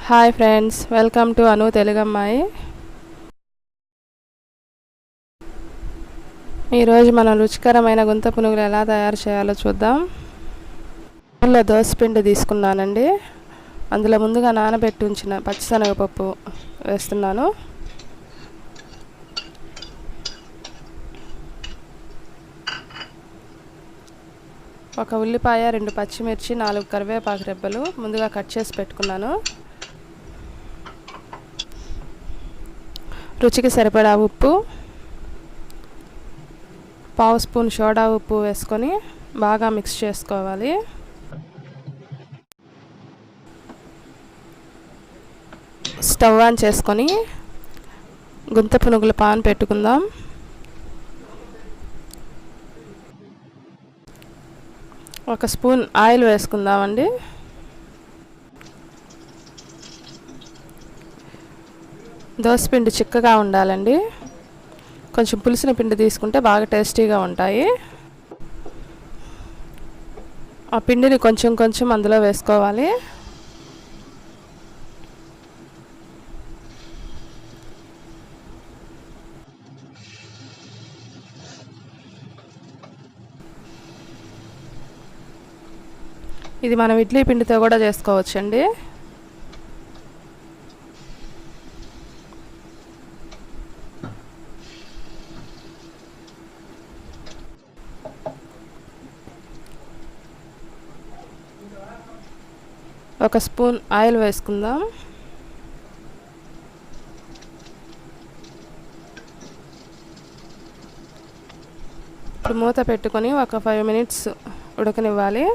Hi friends, welcome to అను తెలుగమ్మాయి. ఈరోజు మనం రుచికరమైన గుంత పునుగులు ఎలా తయారు చేయాలో చూద్దాం. అందులో దోసపిండి తీసుకున్నానండి. అందులో ముందుగా నానబెట్టి ఉంచిన పచ్చిశనగపప్పు వేస్తున్నాను. ఒక ఉల్లిపాయ, 2 పచ్చిమిర్చి, 4 కరివేపాకు రెబ్బలు ముందుగా కట్ చేసి పెట్టుకున్నాను. రుచికి సరిపడా ఉప్పు, 1/2 స్పూన్ సోడా ఉప్పు వేసుకొని బాగా మిక్స్ చేసుకోవాలి. స్టవ్ ఆన్ చేసుకొని గుంత పునుగుల పాన్ పెట్టుకుందాం. ఒక స్పూన్ ఆయిల్ వేసుకుందామండి. దోసపిండి చిక్కగా ఉండాలండి. కొంచెం పులిసిన పిండి తీసుకుంటే బాగా టేస్టీగా ఉంటాయి. ఆ పిండిని కొంచెం కొంచెం అందులో వేసుకోవాలి. ఇది మనం ఇడ్లీ పిండితో కూడా చేసుకోవచ్చండి. ఒక స్పూన్ ఆయిల్ వేసుకుందాం. ఇప్పుడు మూత పెట్టుకొని ఒక 5 మినిట్స్ ఉడకనివ్వాలి.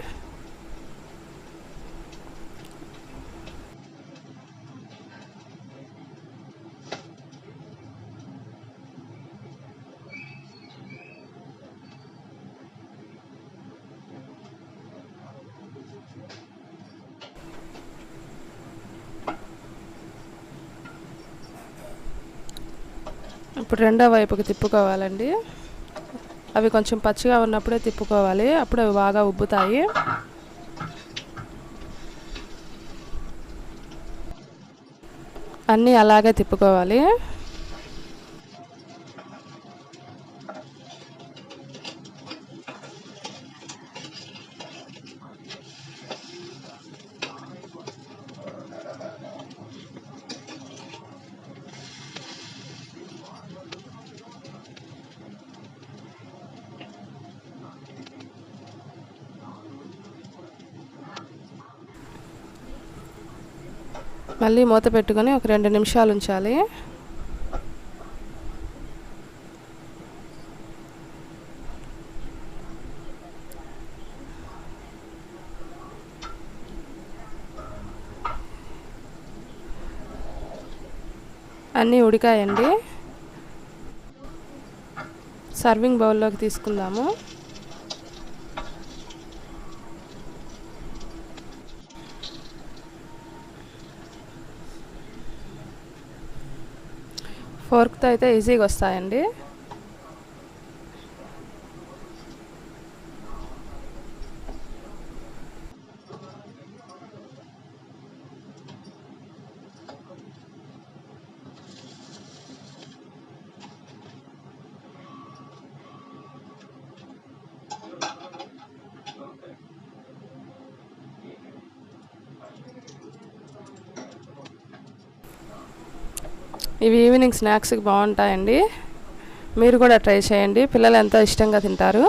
ఇప్పుడు రెండో వైపుకి తిప్పుకోవాలండి. అవి కొంచెం పచ్చిగా ఉన్నప్పుడే తిప్పుకోవాలి, అప్పుడు అవి బాగా ఉబ్బుతాయి. అన్నీ అలాగే తిప్పుకోవాలి. మళ్ళీ మూత పెట్టుకొని ఒక 2 నిమిషాలు ఉంచాలి. అన్నీ ఉడికాయండి. సర్వింగ్ బౌల్లోకి తీసుకుందాము. ఫోర్క్తో అయితే ఈజీగా వస్తాయండి. ఇవి ఈవినింగ్ స్నాక్స్కి బాగుంటాయండి. మీరు కూడా ట్రై చేయండి, పిల్లలు ఎంతో ఇష్టంగా తింటారు.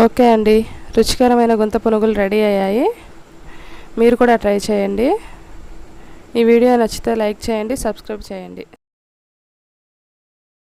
ఓకే అండి, రుచికరమైన గుంత పునుగులు రెడీ అయ్యాయి. మీరు కూడా ట్రై చేయండి. ఈ వీడియో నచ్చితే లైక్ చేయండి, సబ్స్క్రైబ్ చేయండి.